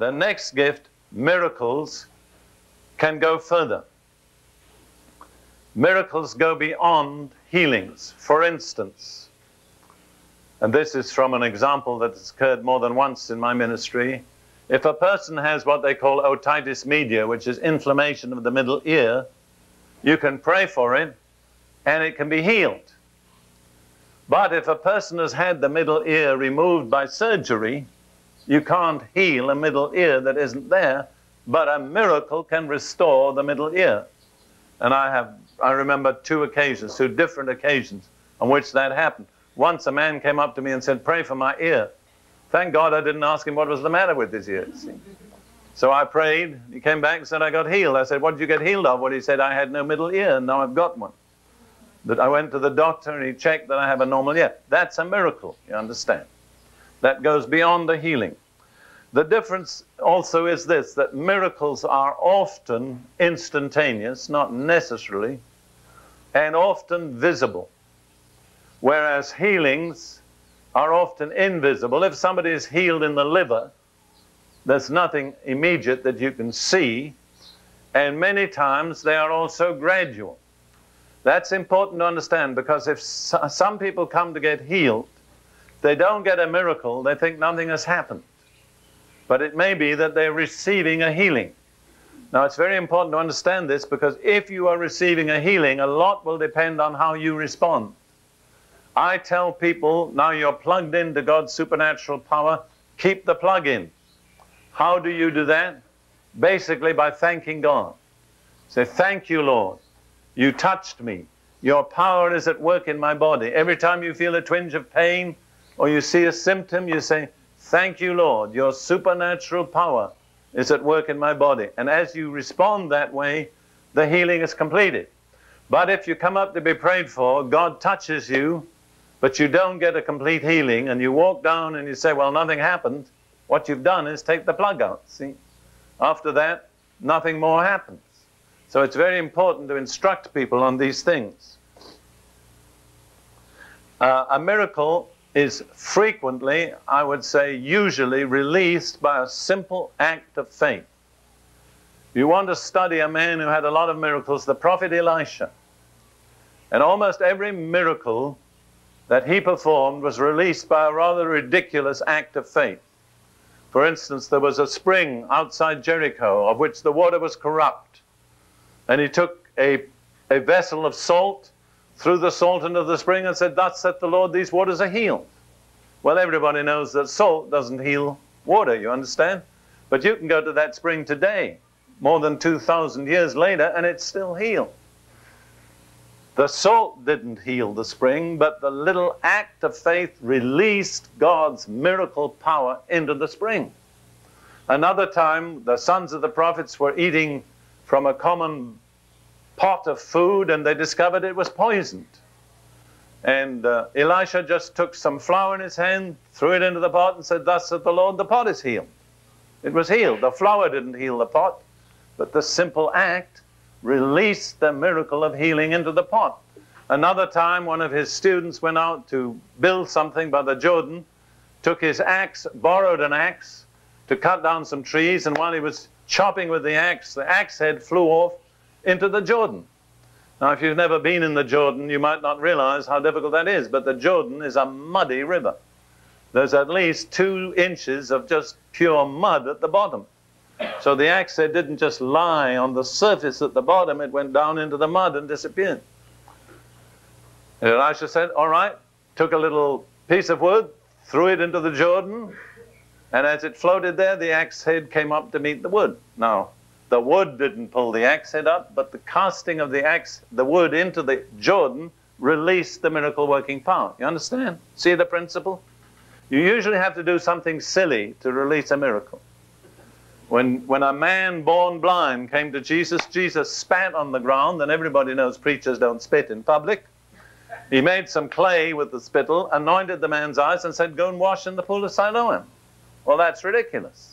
the next gift, miracles, can go further. Miracles go beyond healings. For instance, and this is from an example that has occurred more than once in my ministry, if a person has what they call otitis media, which is inflammation of the middle ear, you can pray for it and it can be healed. But if a person has had the middle ear removed by surgery, you can't heal a middle ear that isn't there, but a miracle can restore the middle ear. And I remember two different occasions on which that happened. Once a man came up to me and said, "Pray for my ear." Thank God I didn't ask him what was the matter with his ear. See? So I prayed. He came back and said, "I got healed." I said, "What did you get healed of?" Well, he said, "I had no middle ear, and now I've got one." That I went to the doctor and he checked that I have a normal ear. That's a miracle, you understand. That goes beyond the healing. The difference also is this, that miracles are often instantaneous, not necessarily, and often visible, whereas healings are often invisible. If somebody is healed in the liver, there's nothing immediate that you can see, and many times they are also gradual. That's important to understand, because if some people come to get healed, they don't get a miracle, they think nothing has happened. But it may be that they're receiving a healing. Now, it's very important to understand this, because if you are receiving a healing, a lot will depend on how you respond. I tell people, now you're plugged into God's supernatural power, keep the plug in. How do you do that? Basically by thanking God. Say, "Thank you, Lord. You touched me. Your power is at work in my body." Every time you feel a twinge of pain or you see a symptom, you say, "Thank you, Lord. Your supernatural power is at work in my body." And as you respond that way, the healing is completed. But if you come up to be prayed for, God touches you, but you don't get a complete healing, and you walk down and you say, "Well, nothing happened," what you've done is take the plug out, see? After that, nothing more happens. So it's very important to instruct people on these things. A miracle is frequently, I would say usually, released by a simple act of faith. You want to study a man who had a lot of miracles, the prophet Elisha. And almost every miracle that he performed was released by a rather ridiculous act of faith. For instance, there was a spring outside Jericho of which the water was corrupt. And he took a vessel of salt, threw the salt into the spring and said, "Thus saith the Lord, these waters are healed." Well, everybody knows that salt doesn't heal water, you understand? But you can go to that spring today, more than 2,000 years later, and it's still healed. The salt didn't heal the spring, but the little act of faith released God's miracle power into the spring. Another time, the sons of the prophets were eating from a common pot of food, and they discovered it was poisoned. And Elisha just took some flour in his hand, threw it into the pot, and said, "Thus saith the Lord, the pot is healed." It was healed. The flour didn't heal the pot, but the simple act released the miracle of healing into the pot. Another time, one of his students went out to build something by the Jordan, took his axe, borrowed an axe to cut down some trees, and while he was chopping with the axe head flew off into the Jordan. Now, if you've never been in the Jordan, you might not realize how difficult that is, but the Jordan is a muddy river. There's at least 2 inches of just pure mud at the bottom. So the axe head didn't just lie on the surface at the bottom, it went down into the mud and disappeared. And Elisha said, "All right," took a little piece of wood, threw it into the Jordan, and as it floated there, the axe head came up to meet the wood. Now, the wood didn't pull the axe head up, but the casting of the wood into the Jordan released the miracle working power. You understand? See the principle? You usually have to do something silly to release a miracle. When a man born blind came to Jesus, Jesus spat on the ground, and everybody knows preachers don't spit in public. He made some clay with the spittle, anointed the man's eyes, and said, "Go and wash in the pool of Siloam." Well, that's ridiculous.